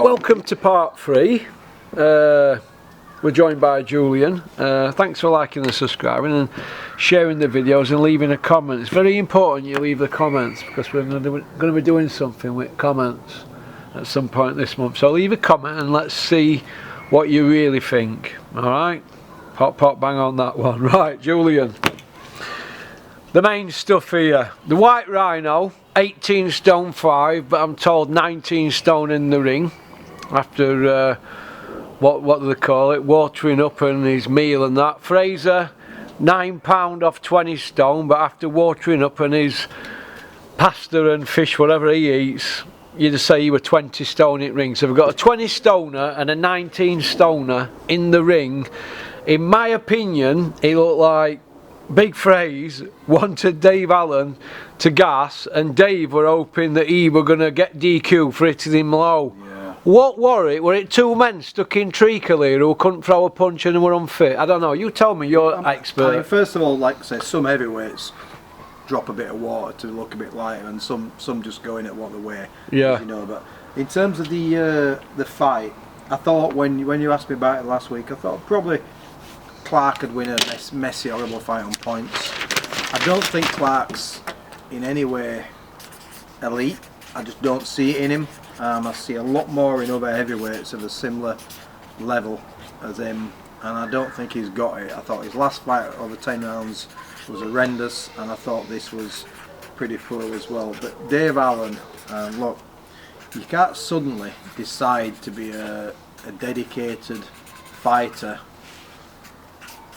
Welcome to part 3. We're joined by Julian. Thanks for liking and subscribing and sharing the videos and leaving a comment. It's very important you leave the comments because we're going to be doing something with comments at some point this month. So leave a comment and let's see what you really think. Alright? Pop bang on that one. Right, Julian. The main stuff here. The white rhino, 18 stone 5, but I'm told 19 stone in the ring. After what do they call it, watering up and his meal and that. Fraser, £9 off 20 stone, but after watering up and his pasta and fish, whatever he eats, you'd say he were 20 stone in ring. So we've got a 20 stoner and a 19 stoner in the ring. In my opinion, it looked like Big Phrase wanted Dave Allen to gas, and Dave were hoping that he were going to get DQ for hitting him low. Yeah. What were it? Were it two men stuck in treacle who couldn't throw a punch and were unfit? I don't know. You tell me, you're expert. I mean, first of all, like I say, some heavyweights drop a bit of water to look a bit lighter, and some just go in at what they weigh. Yeah. You know, but in terms of the fight, I thought when you asked me about it last week, I thought probably Clark could win a messy, horrible fight on points. I don't think Clark's in any way elite. I just don't see it in him. I see a lot more in other heavyweights of a similar level as him, and I don't think he's got it. I thought his last fight over 10 rounds was horrendous, and I thought this was pretty poor as well. But Dave Allen, look, you can't suddenly decide to be a dedicated fighter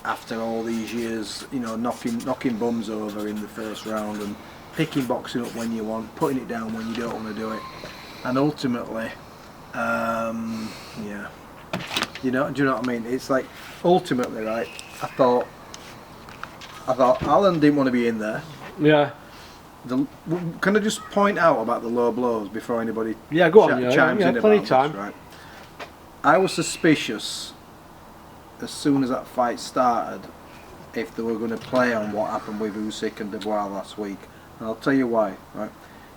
after all these years, you know, knocking bums over in the first round and picking boxing up when you want, putting it down when you don't want to do it, and ultimately, yeah, do you know what I mean? It's like ultimately, right? I thought Alan didn't want to be in there. Yeah. Can I just point out about the low blows before anybody go on, chimes in plenty about time. this, right? I was suspicious as soon as that fight started if they were going to play on what happened with Usyk and Dubois last week, and I'll tell you why. Right,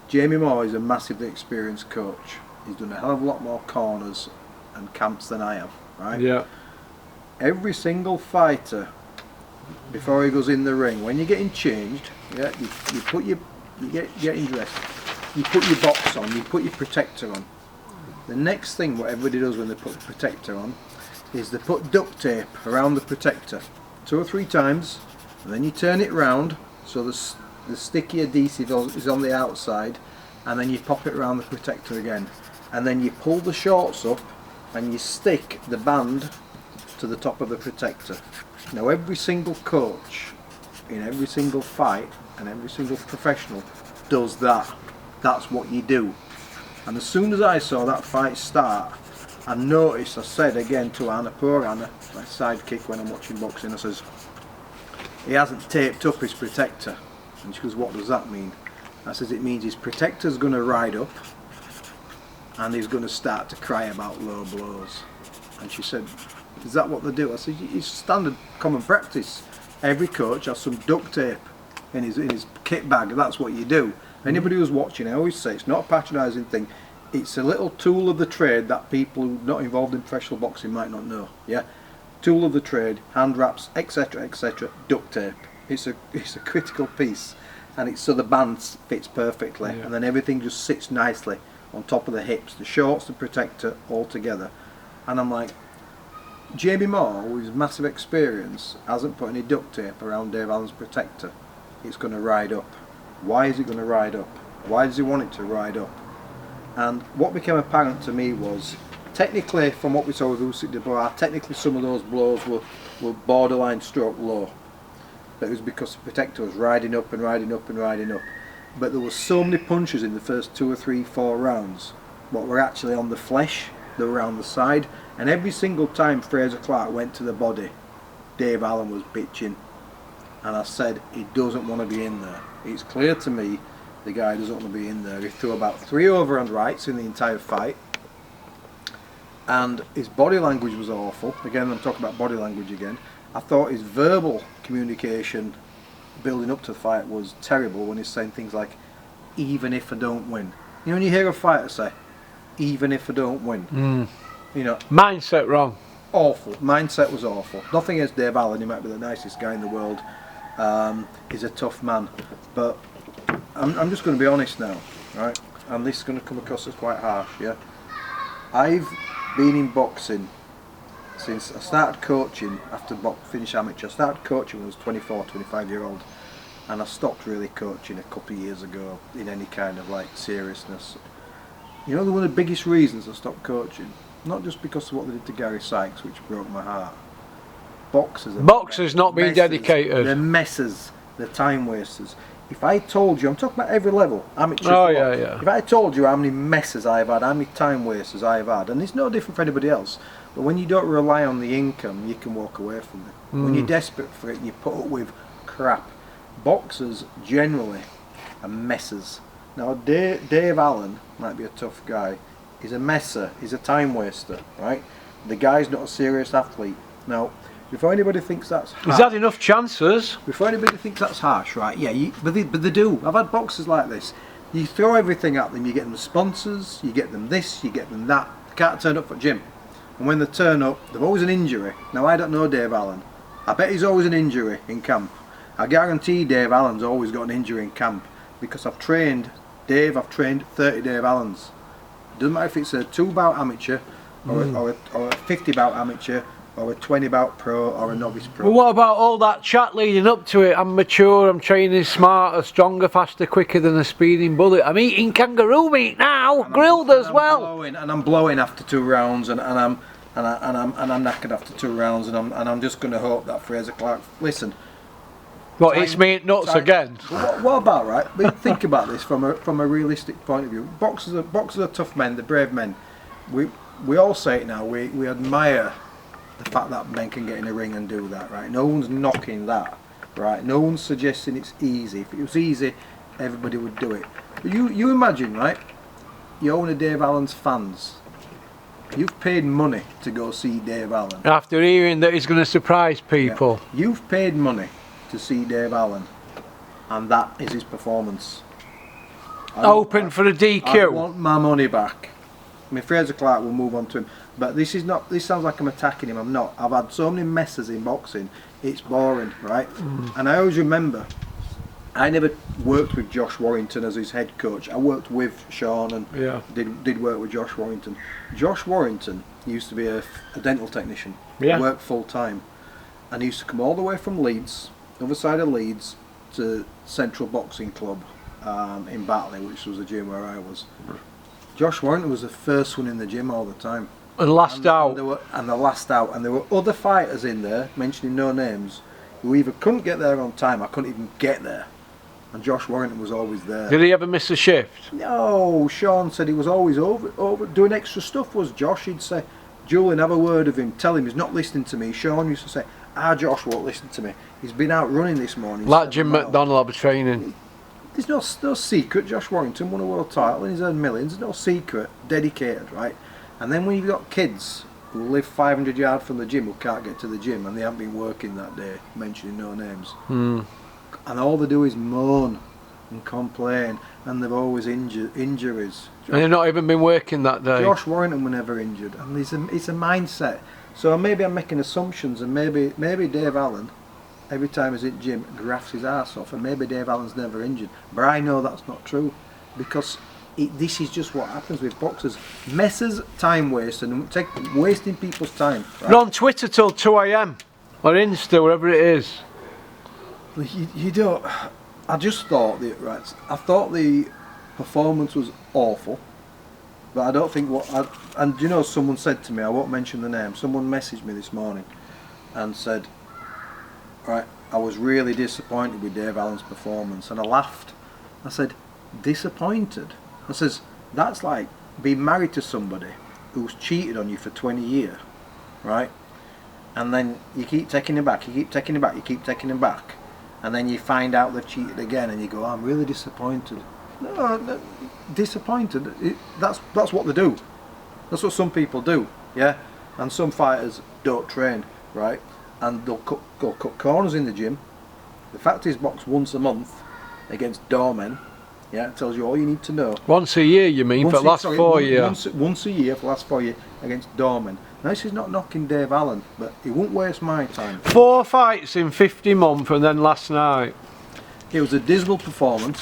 Jamie Moore is a massively experienced coach. He's done a hell of a lot more corners and camps than I have. Right. Yeah. Every single fighter before he goes in the ring, when you're getting changed, yeah, you put your getting dressed, you put your box on, you put your protector on. The next thing what everybody does when they put the protector on is they put duct tape around the protector 2 or 3 times, and then you turn it round so the sticky adhesive is on the outside, and then you pop it around the protector again, and then you pull the shorts up and you stick the band to the top of the protector. Now every single coach in every single fight and every single professional does that. That's what you do. And as soon as I saw that fight start, I noticed, I said again to Anna, poor Anna, my sidekick when I'm watching boxing, I says, he hasn't taped up his protector. And she goes, what does that mean? I says, it means his protector's going to ride up and he's going to start to cry about low blows. And she said, is that what they do? I said, it's standard common practice. Every coach has some duct tape in his kit bag, that's what you do. Anybody who's watching, I always say, it's not a patronising thing. It's a little tool of the trade that people who are not involved in professional boxing might not know. Yeah, tool of the trade, hand wraps, etc., etc. Duct tape. It's a critical piece, and it's so the band fits perfectly, and then everything just sits nicely on top of the hips, the shorts, the protector, all together. And I'm like, Jamie Moore, with his massive experience, hasn't put any duct tape around Dave Allen's protector. It's going to ride up. Why is it going to ride up? Why does he want it to ride up? And what became apparent to me was, technically, from what we saw with Usyk Dubois, technically some of those blows were borderline stroke low. But it was because the protector was riding up and riding up and riding up. But there were so many punches in the first 2 or 3, 4 rounds, what were actually on the flesh, they were around the side, and every single time Fraser Clark went to the body, Dave Allen was bitching. And I said, he doesn't want to be in there. It's clear to me the guy doesn't want to be in there. He threw about 3 overhand rights in the entire fight, and his body language was awful. Again, I'm talking about body language again. I thought his verbal communication building up to the fight was terrible when he's saying things like, even if I don't win. You know, when you hear a fighter say, even if I don't win. You know, Mindset wrong. awful. Mindset was awful. Nothing against Dave Allen, he might be the nicest guy in the world. He's a tough man. But I'm just going to be honest now, right? And this is going to come across as quite harsh, yeah? I've been in boxing since I started coaching after finish amateur. I started coaching when I was 24, 25-year-old. And I stopped really coaching a couple of years ago in any kind of like seriousness. You know, one of the biggest reasons I stopped coaching, not just because of what they did to Gary Sykes, which broke my heart. Boxers not being dedicated. They're messers. They're time wasters. If I told you, I'm talking about every level, amateur. Oh yeah. If I told you how many messes I've had, how many time wasters I've had, and it's no different for anybody else. But when you don't rely on the income, you can walk away from it. When you're desperate for it, you put up with crap. Boxers generally are messers. Now Dave Allen might be a tough guy. He's a messer. He's a time waster, right? The guy's not a serious athlete. Now, before anybody thinks that's harsh, he's had enough chances. Before anybody thinks that's harsh, right? Yeah, but they do. I've had boxers like this. You throw everything at them. You get them sponsors. You get them this. You get them that. They can't turn up for gym. And when they turn up, they've always an injury. Now, I don't know Dave Allen. I bet he's always an injury in camp. I guarantee Dave Allen's always got an injury in camp because I've trained 30 Dave Allens. It doesn't matter if it's a 2-bout amateur or a 50-bout amateur or a 20-bout pro or a novice pro. Well, what about all that chat leading up to it? I'm mature, I'm training smarter, stronger, faster, quicker than a speeding bullet. I'm eating kangaroo meat now, grilled as well. I'm blowing after 2 rounds, and I'm knackered after 2 rounds, and I'm just going to hope that Fraser Clark. Listen. What, it's me nuts again? What about, right? But think about this from a realistic point of view. Boxers are tough men. They're brave men. We all say it now. We admire the fact that men can get in a ring and do that, right? No one's knocking that, right? No one's suggesting it's easy. If it was easy, everybody would do it. But you imagine, right? You're one of Dave Allen's fans. You've paid money to go see Dave Allen. After hearing that he's going to surprise people. Yeah. You've paid money to see Dave Allen, and that is his performance. Open for a DQ. I want my money back. I mean, Fraser Clark will move on to him, but this sounds like I'm attacking him. I'm not. I've had so many messes in boxing, it's boring, right? And I always remember, I never worked with Josh Warrington as his head coach. I worked with Sean and did work with Josh Warrington. Josh Warrington used to be a dental technician. Worked full time, and he used to come all the way from Leeds, other side of Leeds, to Central Boxing Club in Batley, which was the gym where I was. Josh Warrington was the first one in the gym all the time. And last out. And the last out. And there were other fighters in there, mentioning no names, who either couldn't get there on time or couldn't even get there. And Josh Warrington was always there. Did he ever miss a shift? No, Sean said he was always over doing extra stuff, was Josh. He'd say, Julian, have a word of him, tell him he's not listening to me. Sean used to say, Josh won't listen to me. He's been out running this morning. Like Jim McDonald was training. There's no secret. Josh Warrington won a world title and he's earned millions. There's no secret. Dedicated, right? And then when you've got kids who live 500 yards from the gym who can't get to the gym and they haven't been working that day, mentioning no names, and all they do is moan and complain, and they've always injuries. And they've not even been working that day. Josh Warrington was never injured, and it's a mindset. So maybe I'm making assumptions, and maybe Dave Allen, every time he's in gym, grafts his ass off, and maybe Dave Allen's never injured. But I know that's not true, because this is just what happens with boxers. Messes, time waste, and wasting people's time. Right? They're on Twitter till 2 AM, or Insta, wherever it is. You don't. I just thought I thought the performance was awful, but I don't think and you know, someone said to me, I won't mention the name, someone messaged me this morning and said, right, I was really disappointed with Dave Allen's performance, and I laughed. I said, disappointed? I says, that's like being married to somebody who's cheated on you for 20 years, right? And then you keep taking him back, you keep taking him back, you keep taking him back. And then you find out they've cheated again, and you go, I'm really disappointed. No, disappointed. That's what they do. That's what some people do, yeah. And some fighters don't train, right? And they'll cut corners in the gym. The fact is, box once a month against doormen, Yeah, it tells you all you need to know. Once a year, you mean, for the last 4 years? Once a year for the last 4 years against Dorman. Now, this is not knocking Dave Allen, but he won't waste my time. 4 fights in 50 months, and then last night. It was a dismal performance.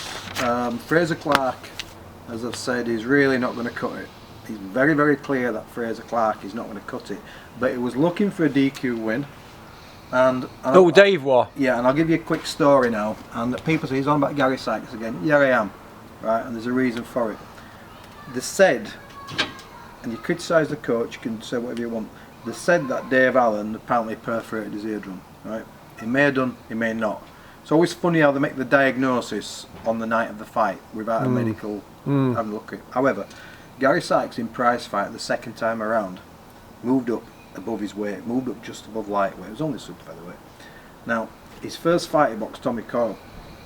Fraser Clark, as I've said, is really not going to cut it. He's very, very clear that Fraser Clark is not going to cut it. But he was looking for a DQ win. And Dave was? Yeah, and I'll give you a quick story now. And people say he's on about Gary Sykes again. Yeah, I am. Right, and there's a reason for it. They said, and you criticise the coach, you can say whatever you want. They said that Dave Allen apparently perforated his eardrum. Right, he may have done, he may not. It's always funny how they make the diagnosis on the night of the fight without a medical having a look at it. However, Gary Sykes in prize fight the second time around moved up above his weight, moved up just above lightweight. It was only super featherweight. Now, his first fight he boxed Tommy Coyle,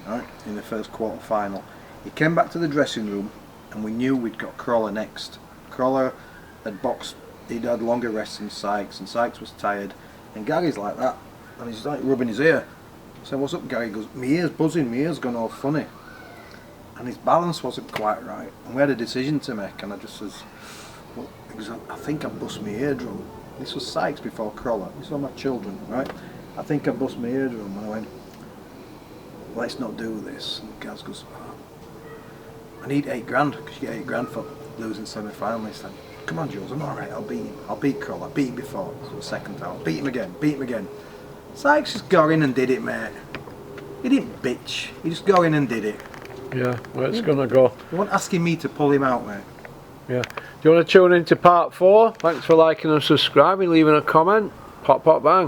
right, in the first quarter final. He came back to the dressing room and we knew we'd got Crawler next. Crawler had boxed, he'd had longer rests than Sykes, and Sykes was tired. And Gary's like that, and he's like rubbing his ear. I said, "What's up, Gary?" He goes, "My ear's buzzing, my ear's gone all funny." And his balance wasn't quite right. And we had a decision to make, and I just says, "Well, I think I bust my eardrum." This was Sykes before Crawler. These are my children, right? "I think I bust my eardrum." And I went, "Let's not do this." And Gaz goes, "I need $8,000, because you get $8,000 for losing semi-final." He said, "Come on, Jules, I'm alright, I'll beat him. I'll beat Crawler, I beat him before." So the second time, I'll beat him again. Sykes just got in and did it, mate. He didn't bitch, he just got in and did it. Yeah, where it's gonna go. You weren't asking me to pull him out, mate. Yeah. Do you want to tune into part 4? Thanks for liking and subscribing, leaving a comment. Pop, pop, bang.